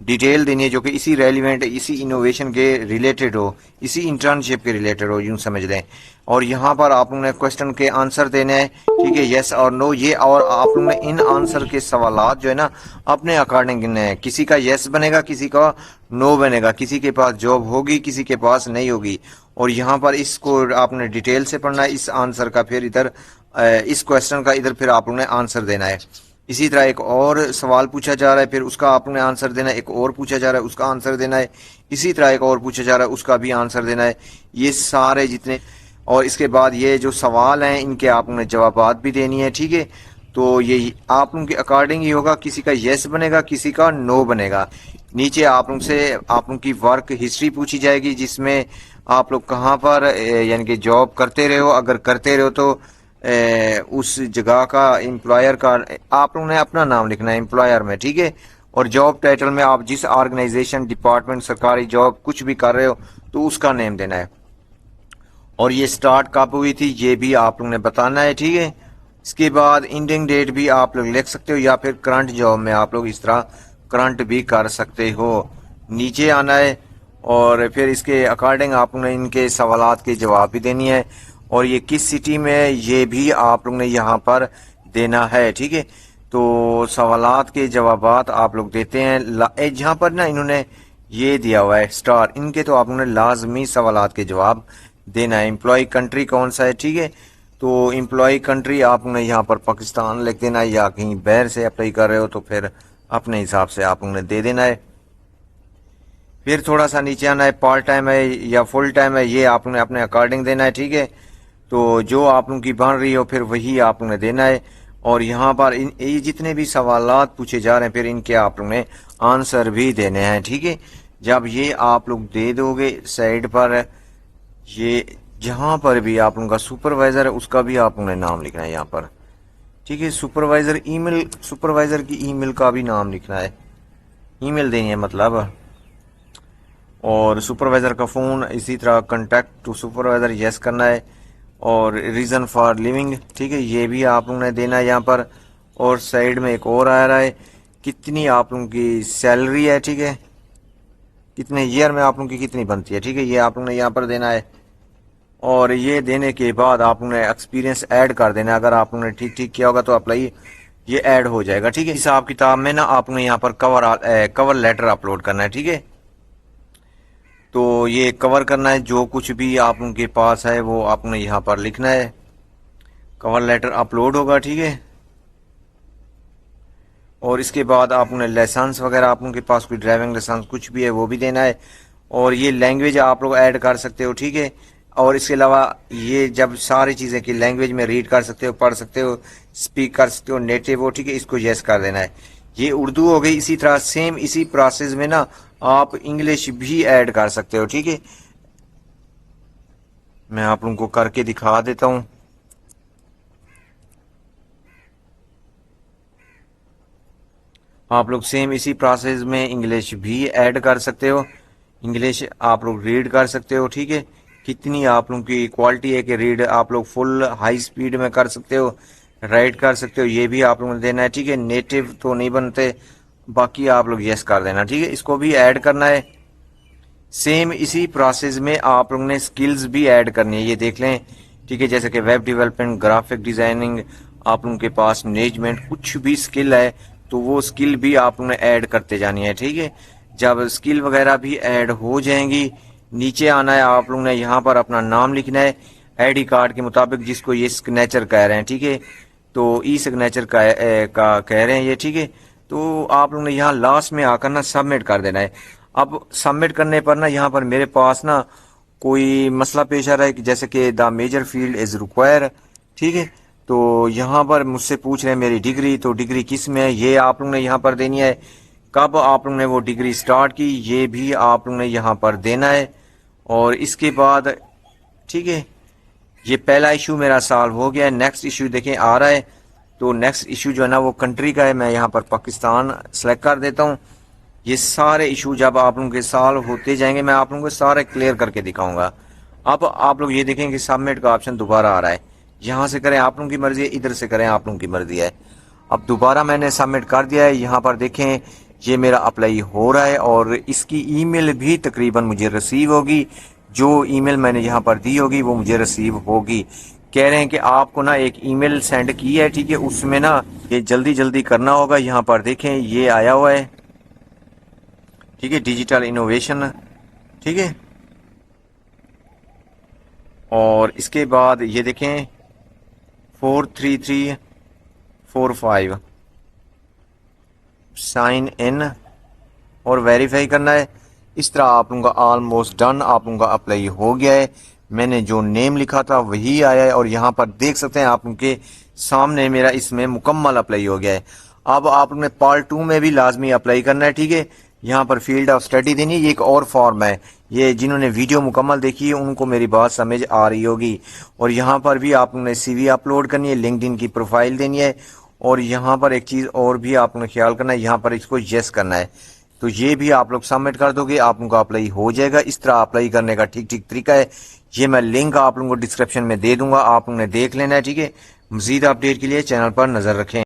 Detail دینی ہے جو کہ اسی ریلیونٹ، اسی انوویشن کے ریلیٹڈ ہو، اسی انٹرنشپ کے ریلیٹڈ ہو، یوں سمجھ لیں. اور یہاں پر آپ لوگوں نے کوشچن کے آنسر دینے ہیں، ٹھیک ہے، یس اور نو یہ. اور آپ لوگوں نے ان آنسر کے سوالات جو ہے نا اپنے اکارڈنگ گننے ہیں. کسی کا یس بنے گا، کسی کا نو بنے گا، کسی کے پاس جاب ہوگی، کسی کے پاس نہیں ہوگی. اور یہاں پر اس کو آپ نے ڈیٹیل سے پڑھنا ہے، اس آنسر کا پھر ادھر اس کوشچن کا ادھر پھر آپ لوگوں نے آنسر دینا ہے. اسی طرح ایک اور سوال پوچھا جا رہا ہے، پھر اس کا آپ نے آنسر دینا ہے. ایک اور پوچھا جا رہا ہے، اس کا آنسر دینا ہے. اسی طرح ایک اور پوچھا جا رہا ہے، اس کا بھی آنسر دینا ہے. یہ سارے جتنے، اور اس کے بعد یہ جو سوال ہیں ان کے آپ نے جوابات بھی دینی ہے، ٹھیک ہے. تو یہ آپ ان کے اکارڈنگ ہی ہوگا، کسی کا یس بنے گا، کسی کا نو بنے گا. نیچے آپ ان سے آپ ان کی ورک ہسٹری پوچھی جائے گی، جس میں آپ لوگ کہاں پر یعنی کہ جاب کرتے رہے ہو. اگر کرتے رہے ہو تو اس جگہ کا امپلائر کا آپ لوگوں نے اپنا نام لکھنا ہے امپلائر میں، ٹھیک ہے. اور جاب ٹائٹل میں آپ جس آرگنائزیشن، ڈپارٹمنٹ، سرکاری جاب کچھ بھی کر رہے ہو تو اس کا نیم دینا ہے. اور یہ سٹارٹ کب ہوئی تھی یہ بھی آپ لوگوں نے بتانا ہے، ٹھیک ہے. اس کے بعد اینڈنگ ڈیٹ بھی آپ لوگ لکھ سکتے ہو، یا پھر کرنٹ جاب میں آپ لوگ اس طرح کرنٹ بھی کر سکتے ہو. نیچے آنا ہے اور پھر اس کے اکارڈنگ آپ نے ان کے سوالات کے جواب بھی دینی ہے. اور یہ کس سٹی میں یہ بھی آپ لوگ نے یہاں پر دینا ہے، ٹھیک ہے. تو سوالات کے جوابات آپ لوگ دیتے ہیں. جہاں پر نا انہوں نے یہ دیا ہوا ہے سٹار، ان کے تو آپ نے لازمی سوالات کے جواب دینا ہے. امپلائی کنٹری کون سا ہے، ٹھیک ہے. تو امپلائی کنٹری آپ نے یہاں پر پاکستان لکھ دینا ہے، یا کہیں باہر سے اپلائی کر رہے ہو تو پھر اپنے حساب سے آپ نے دے دینا ہے. پھر تھوڑا سا نیچے آنا ہے، پارٹ ٹائم ہے یا فل ٹائم ہے یہ آپ نے اپنے اکارڈنگ دینا ہے، ٹھیک ہے. تو جو آپ کی بن رہی ہو پھر وہی آپ نے دینا ہے. اور یہاں پر یہ جتنے بھی سوالات پوچھے جا رہے ہیں پھر ان کے آپ نے آنسر بھی دینے ہیں، ٹھیک ہے. جب یہ آپ لوگ دے دو گے سائڈ پر، یہ جہاں پر بھی آپ لوگوں کا سپروائزر ہے اس کا بھی آپ نے نام لکھنا ہے یہاں پر، ٹھیک ہے. سپروائزر ای میل، سپروائزر کی ای میل کا بھی نام لکھنا ہے، ای میل دینی ہے مطلب. اور سپروائزر کا فون، اسی طرح کنٹیکٹ ٹو سپروائزر یس کرنا ہے. اور ریزن فار لیونگ، ٹھیک ہے، یہ بھی آپ لوگوں نے دینا ہے یہاں پر. اور سائڈ میں ایک اور آ رہا ہے کتنی آپ لوگوں کی سیلری ہے، ٹھیک ہے، کتنے ایئر میں آپ لوگوں کی کتنی بنتی ہے، ٹھیک ہے، یہ آپ لوگوں نے یہاں پر دینا ہے. اور یہ دینے کے بعد آپ نے ایکسپیرینس ایڈ کر دینا ہے. اگر آپ نے ٹھیک ٹھیک کیا ہوگا تو اپلائی یہ ایڈ ہو جائے گا، ٹھیک ہے. حساب کتاب میں نا آپ نے یہاں پر کور لیٹر اپلوڈ کرنا ہے، ٹھیک ہے. تو یہ کور کرنا ہے، جو کچھ بھی آپ ان کے پاس ہے وہ آپ نے یہاں پر لکھنا ہے. کور لیٹر اپلوڈ ہوگا، ٹھیک ہے. اور اس کے بعد آپ نے لائسنس وغیرہ، آپ ان کے پاس کوئی ڈرائیونگ لائسنس کچھ بھی ہے وہ بھی دینا ہے. اور یہ لینگویج آپ لوگ ایڈ کر سکتے ہو، ٹھیک ہے. اور اس کے علاوہ یہ جب ساری چیزیں کی لینگویج میں ریڈ کر سکتے ہو، پڑھ سکتے ہو، اسپیک کر سکتے ہو، نیٹو ہو، ٹھیک ہے، اس کو یس کر دینا ہے. یہ اردو ہو گئی. اسی طرح سیم اسی پروسیس میں نا آپ انگلش بھی ایڈ کر سکتے ہو، ٹھیک ہے. میں آپ لوگوں کو کر کے دکھا دیتا ہوں. آپ لوگ سیم اسی پروسیس میں انگلش بھی ایڈ کر سکتے ہو. انگلش آپ لوگ ریڈ کر سکتے ہو، ٹھیک ہے. کتنی آپ لوگوں کی کوالٹی ہے کہ ریڈ آپ لوگ فل ہائی سپیڈ میں کر سکتے ہو، رائٹ کر سکتے ہو، یہ بھی آپ لوگوں نے دینا ہے، ٹھیک ہے. نیٹو تو نہیں بنتے، باقی آپ لوگ یس کر دینا، ٹھیک ہے. اس کو بھی ایڈ کرنا ہے. سیم اسی پروسیس میں آپ لوگوں نے سکلز بھی ایڈ کرنی ہے، یہ دیکھ لیں، ٹھیک ہے. جیسے کہ ویب ڈیولپمنٹ، گرافک ڈیزائننگ، آپ لوگوں کے پاس مینجمنٹ کچھ بھی سکل ہے تو وہ سکل بھی آپ نے ایڈ کرتے جانی ہے، ٹھیک ہے. جب سکل وغیرہ بھی ایڈ ہو جائیں گی، نیچے آنا ہے. آپ لوگوں نے یہاں پر اپنا نام لکھنا ہے آئی ڈی کارڈ کے مطابق، جس کو یہ سگنیچر کہہ رہے ہیں، ٹھیک ہے. تو ای سگنیچر کا کہہ رہے ہیں یہ، ٹھیک ہے. تو آپ لوگوں نے یہاں لاسٹ میں آ کر نا سبمٹ کر دینا ہے. اب سبمٹ کرنے پر نا یہاں پر میرے پاس نا کوئی مسئلہ پیش آ رہا ہے کہ جیسے کہ the major field is require, ٹھیک ہے. تو یہاں پر مجھ سے پوچھ رہے ہیں میری ڈگری، تو ڈگری کس میں ہے یہ آپ لوگوں نے یہاں پر دینی ہے. کب آپ لوگوں نے وہ ڈگری سٹارٹ کی یہ بھی آپ لوگوں نے یہاں پر دینا ہے. اور اس کے بعد ٹھیک ہے، یہ پہلا ایشو میرا سالو ہو گیا ہے. نیکسٹ ایشو دیکھیں آ رہا ہے. تو نیکسٹ ایشو جو ہے نا وہ کنٹری کا ہے. میں یہاں پر پاکستان سلیکٹ کر دیتا ہوں. یہ سارے ایشو جب آپ لوگوں کے سالو ہوتے جائیں گے میں آپ لوگوں کو سارے کلیئر کر کے دکھاؤں گا. اب آپ لوگ یہ دیکھیں کہ سبمٹ کا آپشن دوبارہ آ رہا ہے. یہاں سے کریں آپ لوگوں کی مرضی ہے، ادھر سے کریں آپ لوگوں کی مرضی ہے. اب دوبارہ میں نے سبمٹ کر دیا ہے. یہاں پر دیکھیں یہ میرا اپلائی ہو رہا ہے اور اس کی ای میل بھی تقریباً مجھے ریسیو ہوگی. جو ای میل میں نے یہاں پر دی ہوگی وہ مجھے ریسیو ہوگی. کہہ رہے ہیں کہ آپ کو نا ایک ای میل سینڈ کی ہے, ٹھیک ہے, اس میں نا یہ جلدی جلدی کرنا ہوگا. یہاں پر دیکھیں یہ آیا ہوا ہے, ٹھیک ہے, ڈیجیٹل انوویشن, ٹھیک ہے. اور اس کے بعد یہ دیکھیں 43345 سائن ان اور ویریفائی کرنا ہے. اس طرح آپ لوگوں کا آلموسٹ ڈن, آپ لوگوں کا اپلائی ہو گیا ہے. میں نے جو نیم لکھا تھا وہی آیا ہے اور یہاں پر دیکھ سکتے ہیں آپ لوگوں کے سامنے میرا اس میں مکمل اپلائی ہو گیا ہے. اب آپ لوگوں نے پارٹ 2 میں بھی لازمی اپلائی کرنا ہے, ٹھیک ہے. یہاں پر فیلڈ آف اسٹڈی دینی ہے, یہ ایک اور فارم ہے. یہ جنہوں نے ویڈیو مکمل دیکھی ہے ان کو میری بات سمجھ آ رہی ہوگی. اور یہاں پر بھی آپ نے سی وی اپلوڈ کرنی ہے, لنکڈ ان کی پروفائل دینی ہے. اور یہاں پر ایک چیز اور بھی آپ نے خیال کرنا ہے, یہاں پر اس کو یس کرنا ہے. تو یہ بھی آپ لوگ سبمٹ کر دو گے, آپ لوگوں کا اپلائی ہو جائے گا. اس طرح اپلائی کرنے کا ٹھیک ٹھیک طریقہ ہے. یہ میں لنک آپ لوگوں کو ڈسکرپشن میں دے دوں گا, آپ لوگوں نے دیکھ لینا ہے, ٹھیک ہے. مزید اپڈیٹ کے لیے چینل پر نظر رکھیں.